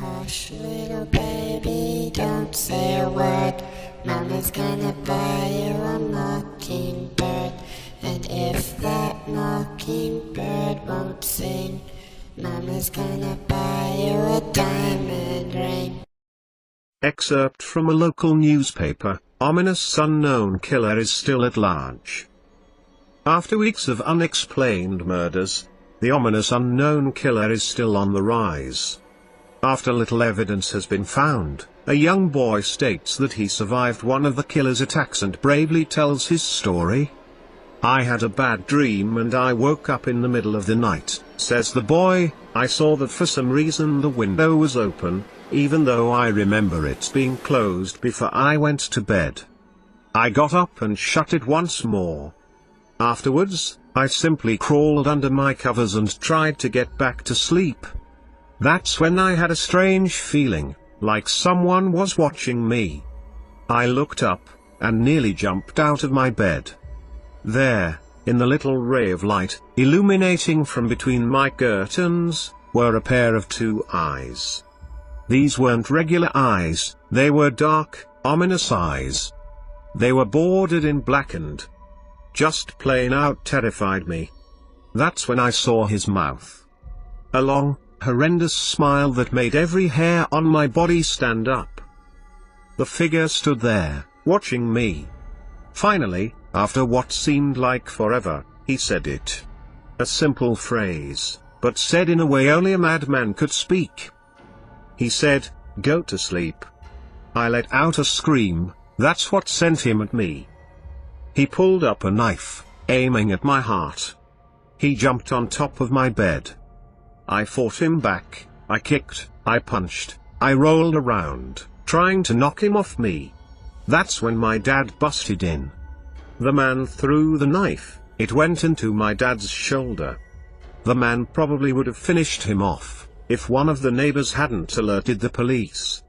Hush, little baby, don't say a word. Mama's gonna buy you a mockingbird. And if that mockingbird won't sing, Mama's gonna buy you a diamond ring. Excerpt from a local newspaper: ominous unknown killer is still at large. After weeks of unexplained murders, the ominous unknown killer is still on the rise. After little evidence has been found, a young boy states that he survived one of the killer's attacks and bravely tells his story. "I had a bad dream and I woke up in the middle of the night," says the boy. "I saw that for some reason the window was open, even though I remember it being closed before I went to bed. I got up and shut it once more. Afterwards, I simply crawled under my covers and tried to get back to sleep. That's when I had a strange feeling, like someone was watching me. I looked up, and nearly jumped out of my bed. There, in the little ray of light, illuminating from between my curtains, were a pair of two eyes. These weren't regular eyes, they were dark, ominous eyes. They were bordered in black and just plain out terrified me. That's when I saw his mouth. A long, horrendous smile that made every hair on my body stand up. The figure stood there, watching me. Finally, after what seemed like forever, he said it. A simple phrase, but said in a way only a madman could speak. He said, 'Go to sleep.' I let out a scream. That's what sent him at me. He pulled up a knife, aiming at my heart. He jumped on top of my bed. I fought him back, I kicked, I punched, I rolled around, trying to knock him off me. That's when my dad busted in. The man threw the knife, it went into my dad's shoulder. The man probably would have finished him off, if one of the neighbors hadn't alerted the police.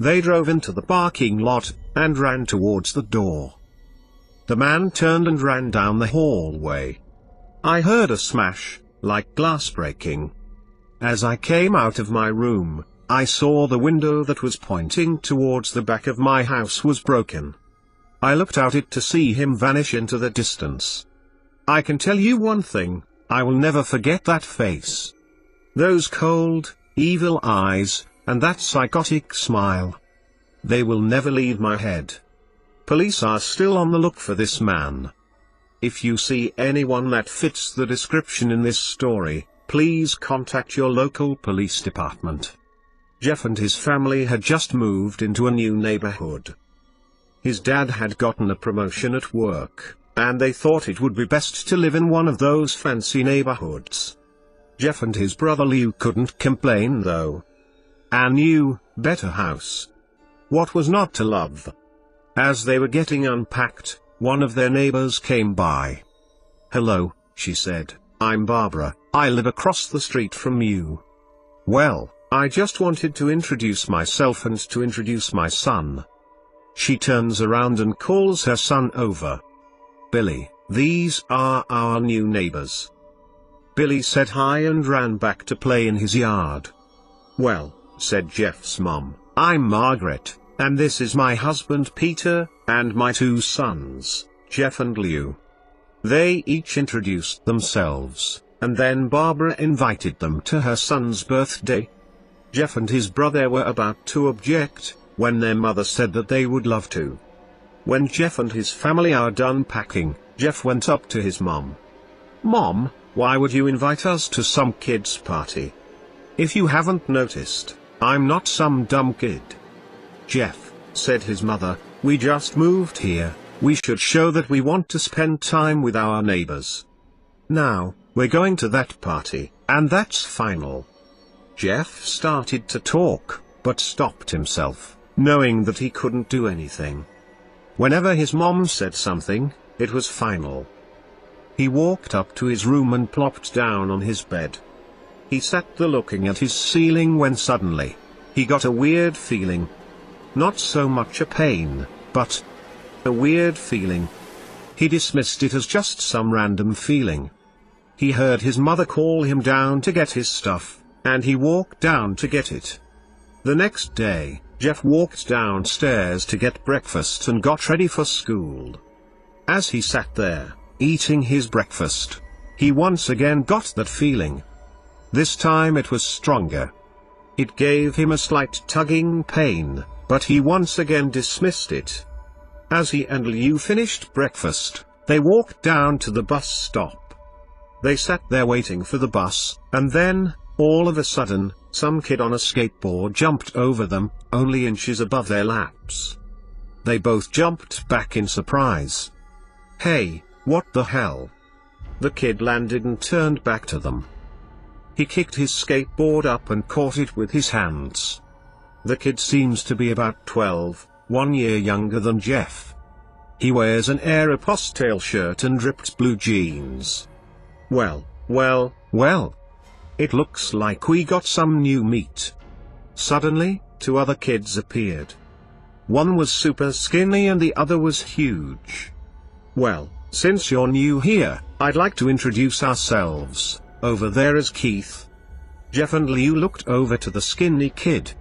They drove into the parking lot, and ran towards the door. The man turned and ran down the hallway. I heard a smash, like glass breaking. As I came out of my room, I saw the window that was pointing towards the back of my house was broken. I looked out it to see him vanish into the distance. I can tell you one thing, I will never forget that face. Those cold, evil eyes, and that psychotic smile. They will never leave my head. Police are still on the look for this man. If you see anyone that fits the description in this story, please contact your local police department. Jeff and his family had just moved into a new neighborhood. His dad had gotten a promotion at work, and they thought it would be best to live in one of those fancy neighborhoods. Jeff and his brother Lou couldn't complain though. A new, better house. What was not to love? As they were getting unpacked, one of their neighbors came by. "Hello," she said, "I'm Barbara, I live across the street from you." "Well, I just wanted to introduce myself and to introduce my son." She turns around and calls her son over. "Billy, these are our new neighbors." Billy said hi and ran back to play in his yard. "Well," said Jeff's mom, "I'm Margaret, and this is my husband Peter, and my two sons, Jeff and Lou." They each introduced themselves, and then Barbara invited them to her son's birthday. Jeff and his brother were about to object, when their mother said that they would love to. When Jeff and his family are done packing, Jeff went up to his mom. "Mom, why would you invite us to some kid's party? If you haven't noticed, I'm not some dumb kid." "Jeff," said his mother, "we just moved here, we should show that we want to spend time with our neighbors. Now, we're going to that party, and that's final." Jeff started to talk, but stopped himself, knowing that he couldn't do anything. Whenever his mom said something, it was final. He walked up to his room and plopped down on his bed. He sat there looking at his ceiling when suddenly, he got a weird feeling. Not so much a pain, but a weird feeling. He dismissed it as just some random feeling. He heard his mother call him down to get his stuff, and he walked down to get it. The next day, Jeff walked downstairs to get breakfast and got ready for school. As he sat there, eating his breakfast, he once again got that feeling. This time it was stronger. It gave him a slight tugging pain, but he once again dismissed it. As he and Liu finished breakfast, they walked down to the bus stop. They sat there waiting for the bus, and then, all of a sudden, some kid on a skateboard jumped over them, only inches above their laps. They both jumped back in surprise. "Hey, what the hell?" The kid landed and turned back to them. He kicked his skateboard up and caught it with his hands. The kid seems to be about 12, 1 year younger than Jeff. He wears an Aeropostale shirt and ripped blue jeans. Well. It looks like we got some new meat. Suddenly, 2 other kids appeared. One was super skinny and the other was huge. "Well, since you're new here, I'd like to introduce ourselves. Over there is Keith." Jeff and Liu looked over to the skinny kid.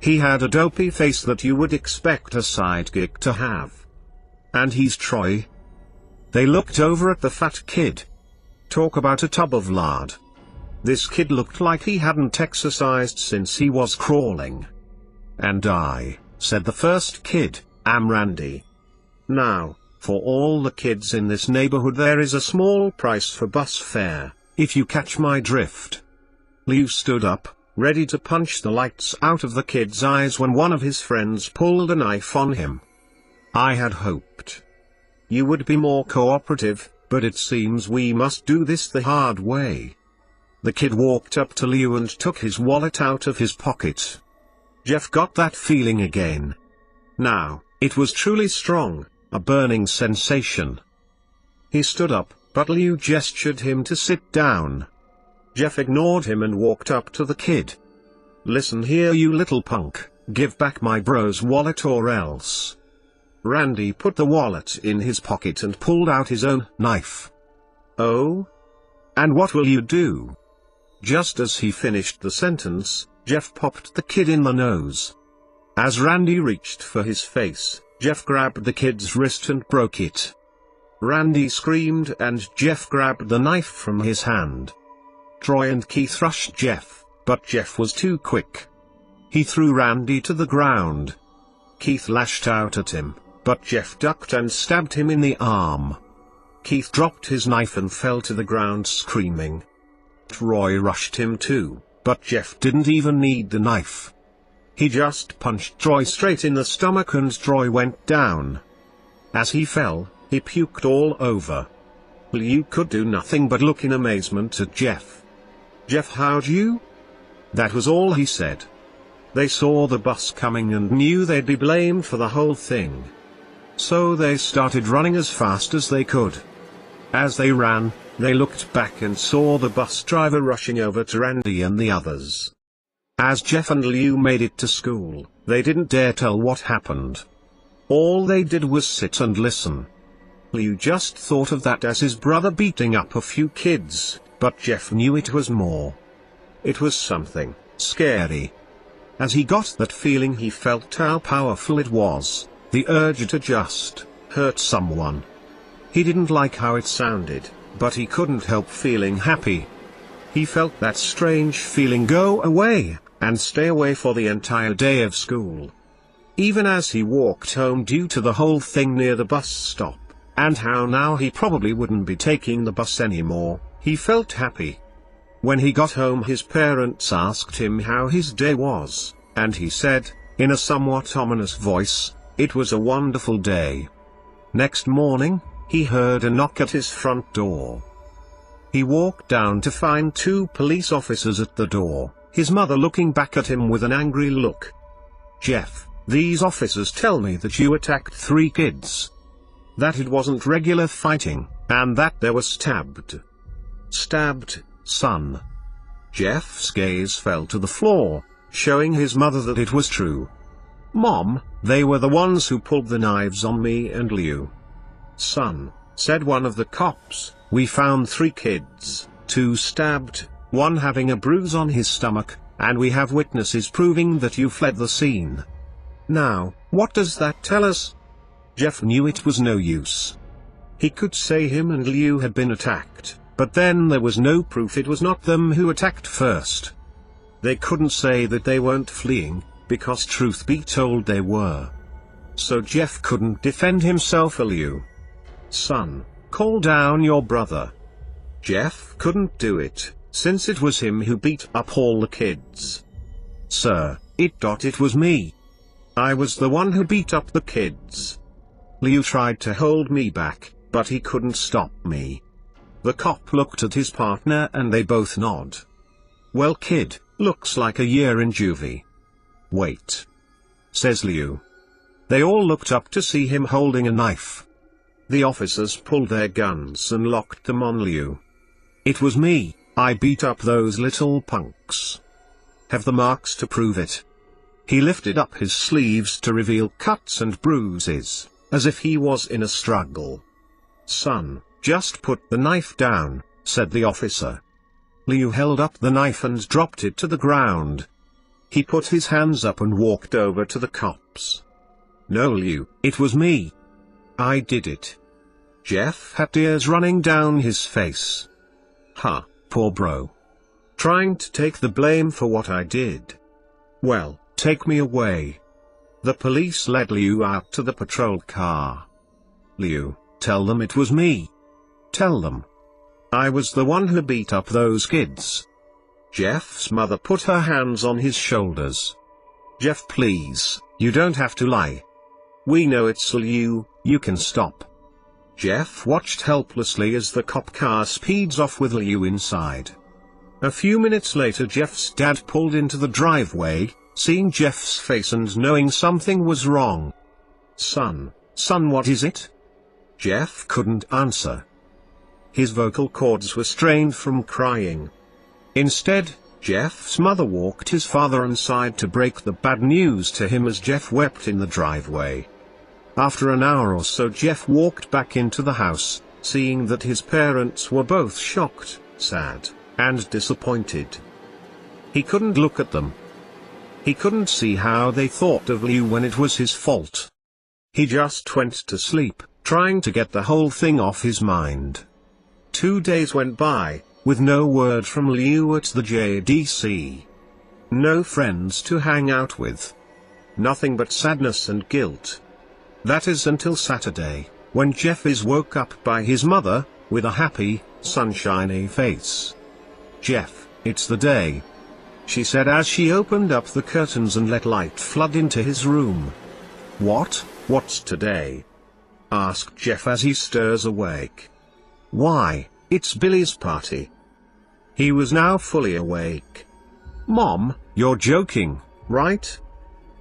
He had a dopey face that you would expect a sidekick to have. "And he's Troy." They looked over at the fat kid. Talk about a tub of lard. This kid looked like he hadn't exercised since he was crawling. "And I," said the first kid, "am Randy. Now, for all the kids in this neighborhood there is a small price for bus fare, if you catch my drift." Liu stood up, ready to punch the lights out of the kid's eyes when one of his friends pulled a knife on him. "I had hoped you would be more cooperative, but it seems we must do this the hard way." The kid walked up to Liu and took his wallet out of his pocket. Jeff got that feeling again. Now, it was truly strong, a burning sensation. He stood up, but Liu gestured him to sit down. Jeff ignored him and walked up to the kid. "Listen here, you little punk, give back my bro's wallet or else." Randy put the wallet in his pocket and pulled out his own knife. "Oh? And what will you do?" Just as he finished the sentence, Jeff popped the kid in the nose. As Randy reached for his face, Jeff grabbed the kid's wrist and broke it. Randy screamed and Jeff grabbed the knife from his hand. Troy and Keith rushed Jeff, but Jeff was too quick. He threw Randy to the ground. Keith lashed out at him, but Jeff ducked and stabbed him in the arm. Keith dropped his knife and fell to the ground screaming. Troy rushed him too, but Jeff didn't even need the knife. He just punched Troy straight in the stomach and Troy went down. As he fell, he puked all over. Liu could do nothing but look in amazement at Jeff. "Jeff, how'd you?" That was all he said. They saw the bus coming and knew they'd be blamed for the whole thing. So they started running as fast as they could. As they ran, they looked back and saw the bus driver rushing over to Randy and the others. As Jeff and Liu made it to school, they didn't dare tell what happened. All they did was sit and listen. Liu just thought of that as his brother beating up a few kids, but Jeff knew it was more. It was something scary. As he got that feeling, he felt how powerful it was, the urge to just hurt someone. He didn't like how it sounded, but he couldn't help feeling happy. He felt that strange feeling go away, and stay away for the entire day of school. Even as he walked home due to the whole thing near the bus stop, and how now he probably wouldn't be taking the bus anymore, he felt happy. When he got home, his parents asked him how his day was, and he said, in a somewhat ominous voice, it was a wonderful day. Next morning, he heard a knock at his front door. He walked down to find 2 police officers at the door, his mother looking back at him with an angry look. "Jeff, these officers tell me that you attacked 3 kids. That it wasn't regular fighting, and that they were stabbed." "Stabbed, son?" Jeff's gaze fell to the floor, showing his mother that it was true. "Mom, they were the ones who pulled the knives on me and Liu." "Son," said one of the cops, "we found 3 kids, 2 stabbed, 1 having a bruise on his stomach, and we have witnesses proving that you fled the scene. Now, what does that tell us? Jeff knew it was no use. He could say him and Liu had been attacked, but then there was no proof it was not them who attacked first. They couldn't say that they weren't fleeing, because truth be told they were. So Jeff couldn't defend himself. Liu, son, call down your brother. Jeff couldn't do it, since it was him who beat up all the kids. Sir, it was me. I was the one who beat up the kids. Liu tried to hold me back, but he couldn't stop me. The cop looked at his partner and they both nod. Well kid, looks like a year in juvie. Wait, says Liu. They all looked up to see him holding a knife. The officers pulled their guns and locked them on Liu. It was me, I beat up those little punks. Have the marks to prove it. He lifted up his sleeves to reveal cuts and bruises, as if he was in a struggle. Son, just put the knife down, said the officer. Liu held up the knife and dropped it to the ground. He put his hands up and walked over to the cops. No Liu, it was me. I did it. Jeff had tears running down his face. Ha, poor bro. Trying to take the blame for what I did. Well, take me away. The police led Liu out to the patrol car. Liu, tell them it was me. Tell them. I was the one who beat up those kids. Jeff's mother put her hands on his shoulders. Jeff, please, you don't have to lie. We know it's Liu, you can stop. Jeff watched helplessly as the cop car speeds off with Liu inside. A few minutes later Jeff's dad pulled into the driveway, seeing Jeff's face and knowing something was wrong. Son, what is it? Jeff couldn't answer. His vocal cords were strained from crying. Instead, Jeff's mother walked his father inside to break the bad news to him as Jeff wept in the driveway. After an hour or so Jeff walked back into the house, seeing that his parents were both shocked, sad, and disappointed. He couldn't look at them. He couldn't see how they thought of Liu when it was his fault. He just went to sleep, trying to get the whole thing off his mind. 2 days went by, with no word from Liu at the JDC. No friends to hang out with. Nothing but sadness and guilt. That is until Saturday, when Jeff is woke up by his mother, with a happy, sunshiny face. Jeff, it's the day, she said as she opened up the curtains and let light flood into his room. What's today? Asked Jeff as he stirs awake. Why, it's Billy's party. He was now fully awake. Mom, you're joking, right?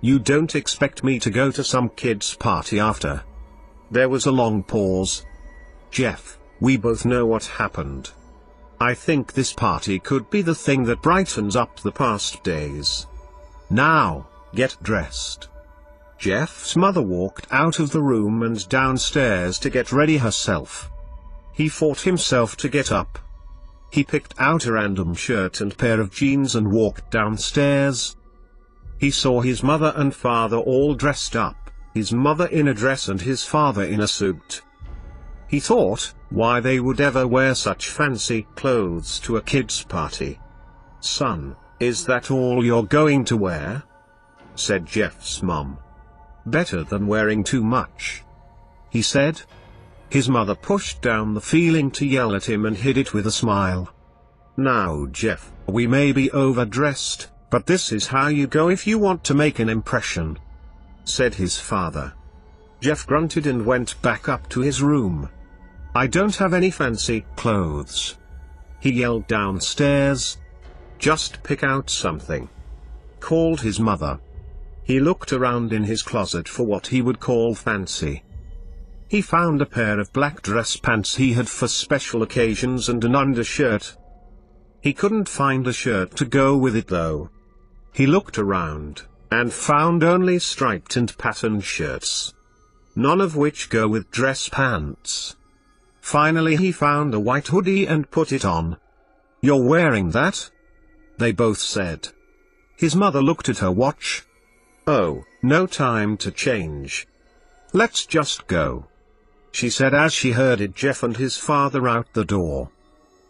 You don't expect me to go to some kid's party after? There was a long pause. Jeff, we both know what happened. I think this party could be the thing that brightens up the past days. Now, get dressed. Jeff's mother walked out of the room and downstairs to get ready herself. He fought himself to get up. He picked out a random shirt and pair of jeans and walked downstairs. He saw his mother and father all dressed up, his mother in a dress and his father in a suit. He thought, why they would ever wear such fancy clothes to a kid's party. Son, is that all you're going to wear? Said Jeff's mom. Better than wearing too much, he said. His mother pushed down the feeling to yell at him and hid it with a smile. Now Jeff, we may be overdressed, but this is how you go if you want to make an impression, said his father. Jeff grunted and went back up to his room. I don't have any fancy clothes, he yelled downstairs. Just pick out something, called his mother. He looked around in his closet for what he would call fancy. He found a pair of black dress pants he had for special occasions and an undershirt. He couldn't find a shirt to go with it though. He looked around, and found only striped and patterned shirts, none of which go with dress pants. Finally he found a white hoodie and put it on. You're wearing that? They both said. His mother looked at her watch. "Oh, no time to change. Let's just go," she said as she herded Jeff and his father out the door.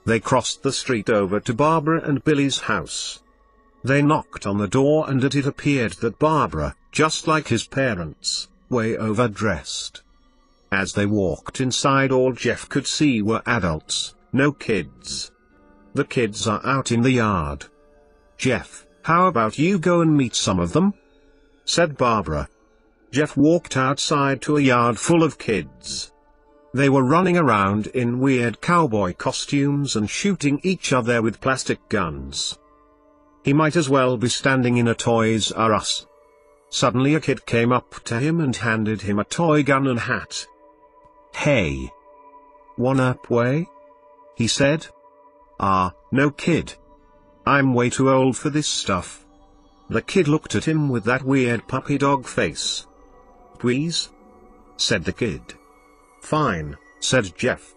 They crossed the street over to Barbara and Billy's house. They knocked on the door and it appeared that Barbara, just like his parents, way overdressed. As they walked inside, all Jeff could see were adults, no kids. "The kids are out in the yard. Jeff, how about you go and meet some of them?" said Barbara. Jeff walked outside to a yard full of kids. They were running around in weird cowboy costumes and shooting each other with plastic guns. He might as well be standing in a Toys R Us. Suddenly a kid came up to him and handed him a toy gun and hat. "Hey. Wanna play?" he said. No kid. I'm way too old for this stuff." The kid looked at him with that weird puppy dog face. "Please?" said the kid. "Fine," said Jeff.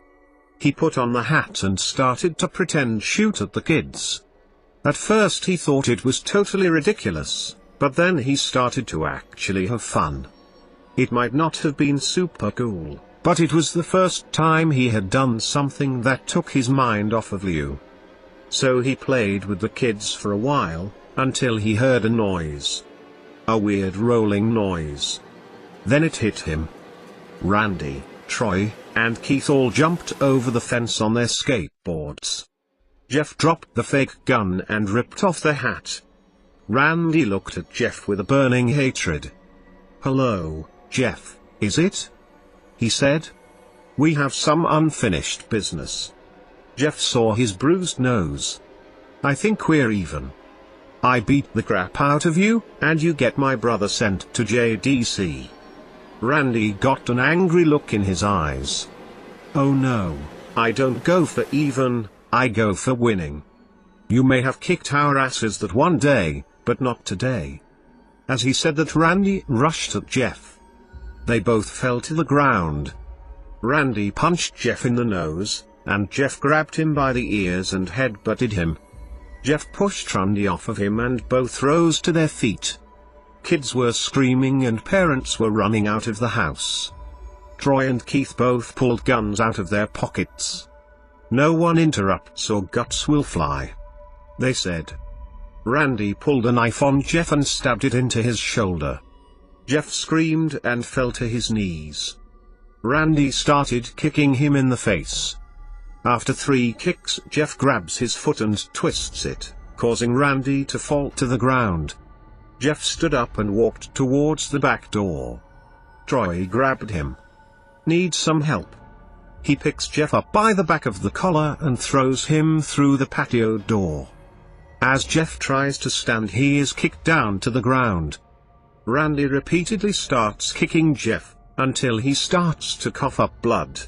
He put on the hat and started to pretend shoot at the kids. At first he thought it was totally ridiculous, but then he started to actually have fun. It might not have been super cool, but it was the first time he had done something that took his mind off of you. So he played with the kids for a while, until he heard a noise. A weird rolling noise. Then it hit him. Randy, Troy, and Keith all jumped over the fence on their skateboards. Jeff dropped the fake gun and ripped off the hat. Randy looked at Jeff with a burning hatred. "Hello, Jeff, is it?" he said. "We have some unfinished business." Jeff saw his bruised nose. "I think we're even. I beat the crap out of you, and you get my brother sent to JDC. Randy got an angry look in his eyes. "Oh no, I don't go for even, I go for winning. You may have kicked our asses that one day, but not today." As he said that, Randy rushed at Jeff. They both fell to the ground. Randy punched Jeff in the nose, and Jeff grabbed him by the ears and headbutted him. Jeff pushed Randy off of him and both rose to their feet. Kids were screaming and parents were running out of the house. Troy and Keith both pulled guns out of their pockets. "No one interrupts or guts will fly," they said. Randy pulled a knife on Jeff and stabbed it into his shoulder. Jeff screamed and fell to his knees. Randy started kicking him in the face. After 3 kicks, Jeff grabs his foot and twists it, causing Randy to fall to the ground. Jeff stood up and walked towards the back door. Troy grabbed him. "Need some help?" He picks Jeff up by the back of the collar and throws him through the patio door. As Jeff tries to stand, he is kicked down to the ground. Randy repeatedly starts kicking Jeff, until he starts to cough up blood.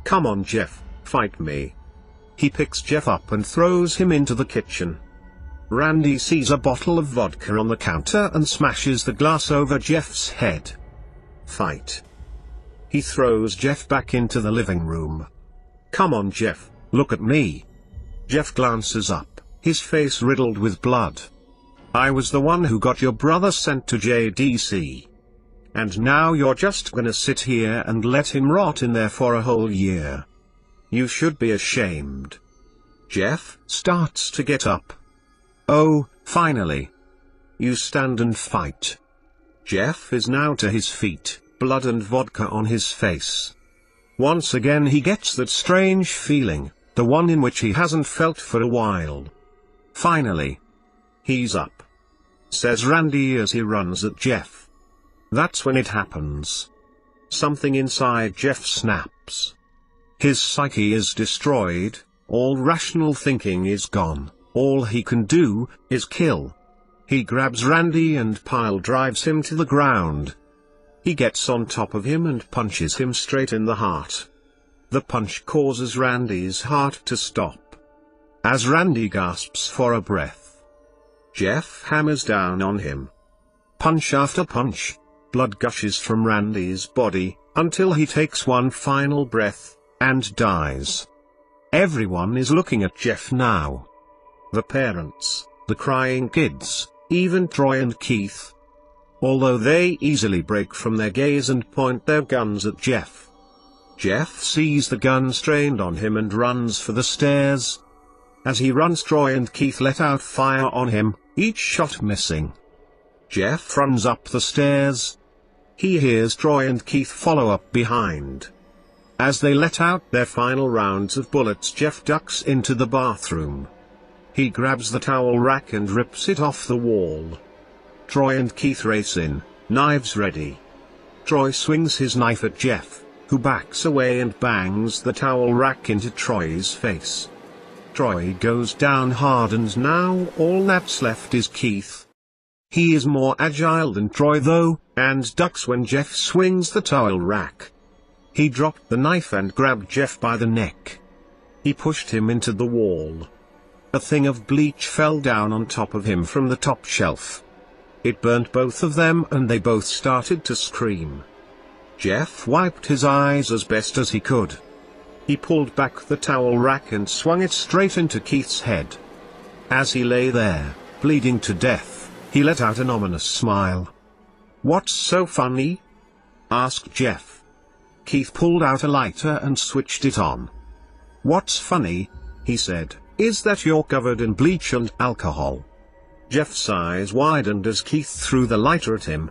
"Come on, Jeff, fight me." He picks Jeff up and throws him into the kitchen. Randy sees a bottle of vodka on the counter and smashes the glass over Jeff's head. "Fight." He throws Jeff back into the living room. "Come on, Jeff, look at me." Jeff glances up, his face riddled with blood. "I was the one who got your brother sent to JDC. And now you're just gonna sit here and let him rot in there for a whole year. You should be ashamed." Jeff starts to get up. "Oh, finally. You stand and fight." Jeff is now to his feet, blood and vodka on his face. Once again he gets that strange feeling, the one in which he hasn't felt for a while. "Finally. He's up," says Randy as he runs at Jeff. That's when it happens. Something inside Jeff snaps. His psyche is destroyed, all rational thinking is gone, all he can do is kill. He grabs Randy and pile drives him to the ground. He gets on top of him and punches him straight in the heart. The punch causes Randy's heart to stop. As Randy gasps for a breath, Jeff hammers down on him. Punch after punch, blood gushes from Randy's body, until he takes one final breath, and dies. Everyone is looking at Jeff now. The parents, the crying kids, even Troy and Keith. Although they easily break from their gaze and point their guns at Jeff. Jeff sees the guns trained on him and runs for the stairs. As he runs, Troy and Keith let out fire on him, each shot missing. Jeff runs up the stairs. He hears Troy and Keith follow up behind. As they let out their final rounds of bullets, Jeff ducks into the bathroom. He grabs the towel rack and rips it off the wall. Troy and Keith race in, knives ready. Troy swings his knife at Jeff, who backs away and bangs the towel rack into Troy's face. Troy goes down hard, and now all that's left is Keith. He is more agile than Troy though, and ducks when Jeff swings the towel rack. He dropped the knife and grabbed Jeff by the neck. He pushed him into the wall. A thing of bleach fell down on top of him from the top shelf. It burnt both of them and they both started to scream. Jeff wiped his eyes as best as he could. He pulled back the towel rack and swung it straight into Keith's head. As he lay there, bleeding to death, he let out an ominous smile. "What's so funny?" asked Jeff. Keith pulled out a lighter and switched it on. "What's funny," he said, "is that you're covered in bleach and alcohol." Jeff's eyes widened as Keith threw the lighter at him.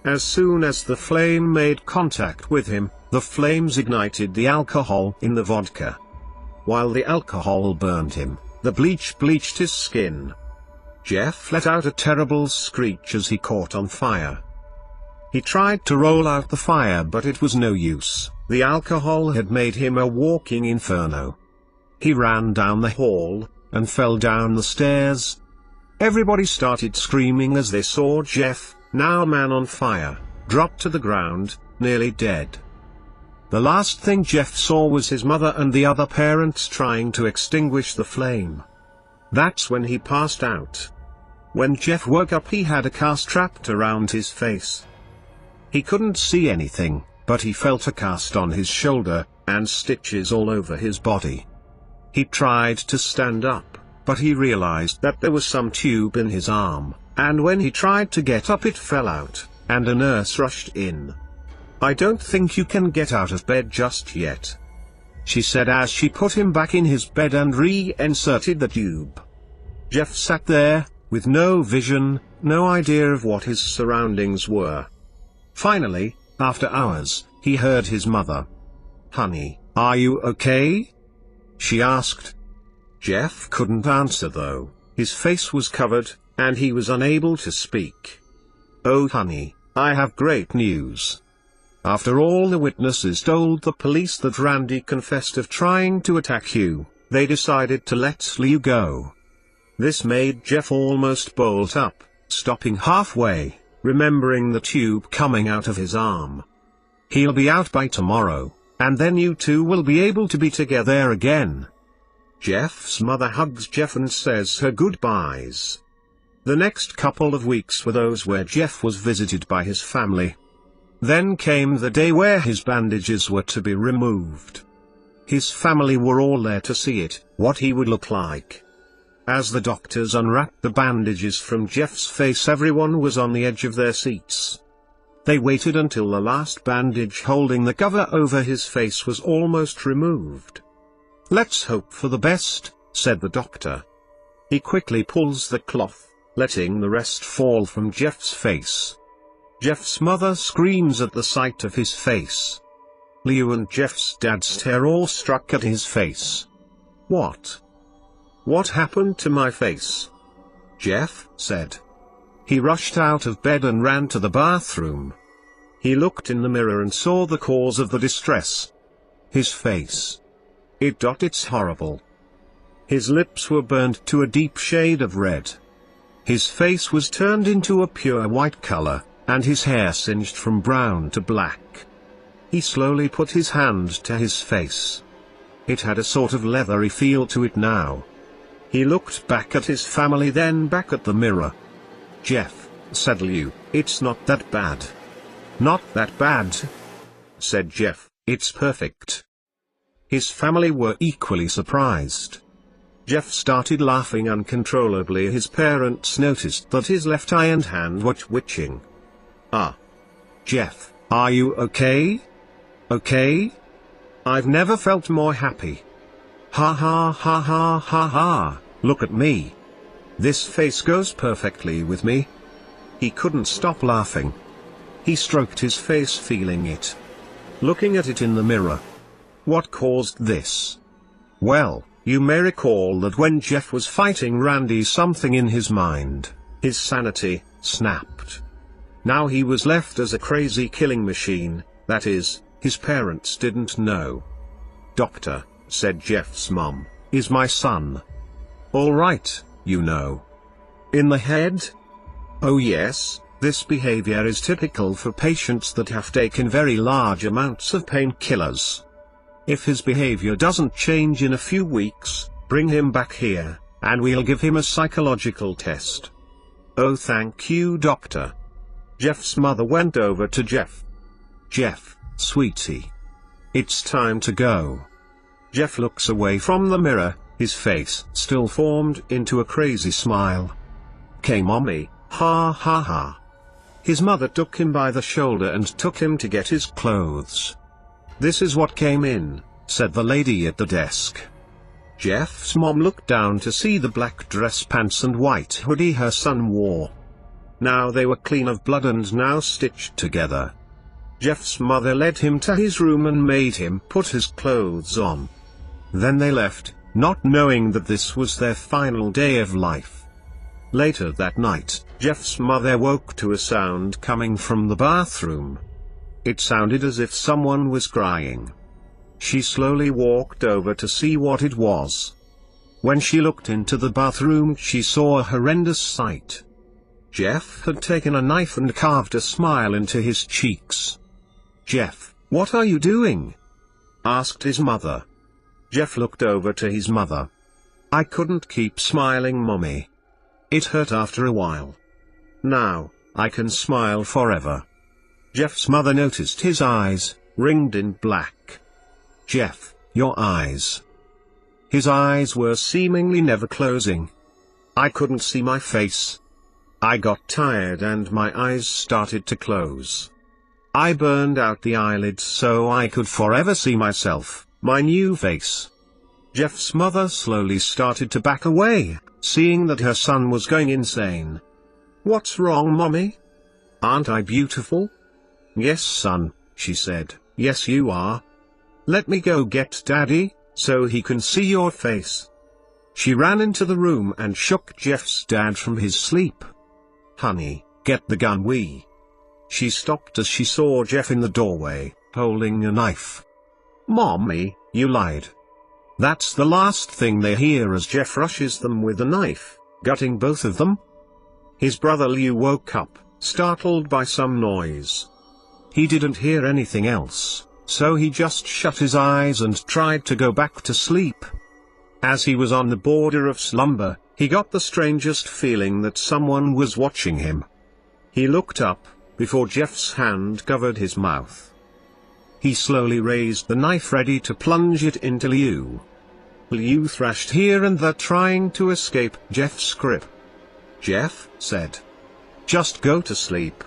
As soon as the flame made contact with him, the flames ignited the alcohol in the vodka. While the alcohol burned him, the bleach bleached his skin. Jeff let out a terrible screech as he caught on fire. He tried to roll out the fire, but it was no use. The alcohol had made him a walking inferno. He ran down the hall, and fell down the stairs. Everybody started screaming as they saw Jeff, now a man on fire, drop to the ground, nearly dead. The last thing Jeff saw was his mother and the other parents trying to extinguish the flame. That's when he passed out. When Jeff woke up, he had a cast wrapped around his face. He couldn't see anything, but he felt a cast on his shoulder, and stitches all over his body. He tried to stand up, but he realized that there was some tube in his arm, and when he tried to get up it fell out, and a nurse rushed in. "I don't think you can get out of bed just yet," she said as she put him back in his bed and re-inserted the tube. Jeff sat there, with no vision, no idea of what his surroundings were. Finally, after hours, he heard his mother. "Honey, are you okay?" she asked. Jeff couldn't answer though, his face was covered, and he was unable to speak. "Oh honey, I have great news. After all the witnesses told the police that Randy confessed of trying to attack you, they decided to let you go." This made Jeff almost bolt up, stopping halfway, remembering the tube coming out of his arm. "He'll be out by tomorrow, and then you two will be able to be together again." Jeff's mother hugs Jeff and says her goodbyes. The next couple of weeks were those where Jeff was visited by his family. Then came the day where his bandages were to be removed. His family were all there to see it, what he would look like. As the doctors unwrapped the bandages from Jeff's face, everyone was on the edge of their seats. They waited until the last bandage holding the cover over his face was almost removed. "Let's hope for the best," said the doctor. He quickly pulls the cloth, letting the rest fall from Jeff's face. Jeff's mother screams at the sight of his face. Leo and Jeff's dad stare awestruck at his face. What happened to my face?" Jeff said. He rushed out of bed and ran to the bathroom. He looked in the mirror and saw the cause of the distress. His face. It's horrible. His lips were burned to a deep shade of red. His face was turned into a pure white color, and his hair singed from brown to black. He slowly put his hand to his face. It had a sort of leathery feel to it now. He looked back at his family, then back at the mirror. "Jeff," said Lou, "it's not that bad." "Not that bad," said Jeff, "it's perfect." His family were equally surprised. Jeff started laughing uncontrollably. His parents noticed that his left eye and hand were twitching. Ah. Jeff, are you okay? Okay? I've never felt more happy. Ha ha ha ha ha ha, look at me. This face goes perfectly with me. He couldn't stop laughing. He stroked his face, feeling it. Looking at it in the mirror. What caused this? Well, you may recall that when Jeff was fighting Randy, something in his mind, his sanity, snapped. Now he was left as a crazy killing machine, that is, his parents didn't know. "Doctor," said Jeff's mom, "is my son all right, you know? In the head?" "Oh yes, this behavior is typical for patients that have taken very large amounts of painkillers. If his behavior doesn't change in a few weeks, bring him back here, and we'll give him a psychological test." "Oh, thank you, doctor." Jeff's mother went over to Jeff. "Jeff, sweetie. It's time to go." Jeff looks away from the mirror, his face still formed into a crazy smile. "Okay, mommy, ha ha ha." His mother took him by the shoulder and took him to get his clothes. "This is what came in," said the lady at the desk. Jeff's mom looked down to see the black dress, pants and white hoodie her son wore. Now they were clean of blood and now stitched together. Jeff's mother led him to his room and made him put his clothes on. Then they left, not knowing that this was their final day of life. Later that night, Jeff's mother woke to a sound coming from the bathroom. It sounded as if someone was crying. She slowly walked over to see what it was. When she looked into the bathroom, she saw a horrendous sight. Jeff had taken a knife and carved a smile into his cheeks. "Jeff, what are you doing?" asked his mother. Jeff looked over to his mother. "I couldn't keep smiling, Mommy. It hurt after a while. Now, I can smile forever." Jeff's mother noticed his eyes, ringed in black. "Jeff, your eyes." His eyes were seemingly never closing. "I couldn't see my face. I got tired and my eyes started to close. I burned out the eyelids so I could forever see myself, my new face." Jeff's mother slowly started to back away, seeing that her son was going insane. "What's wrong, Mommy? Aren't I beautiful?" "Yes, son," she said, "yes you are. Let me go get Daddy, so he can see your face." She ran into the room and shook Jeff's dad from his sleep. "Honey, get the gun, She stopped as she saw Jeff in the doorway, holding a knife. "Mommy, you lied." That's the last thing they hear as Jeff rushes them with a knife, gutting both of them. His brother Liu woke up, startled by some noise. He didn't hear anything else, so he just shut his eyes and tried to go back to sleep. As he was on the border of slumber, he got the strangest feeling that someone was watching him. He looked up, before Jeff's hand covered his mouth. He slowly raised the knife, ready to plunge it into Liu. Liu thrashed here and there, trying to escape Jeff's grip. "Jeff said, just go to sleep."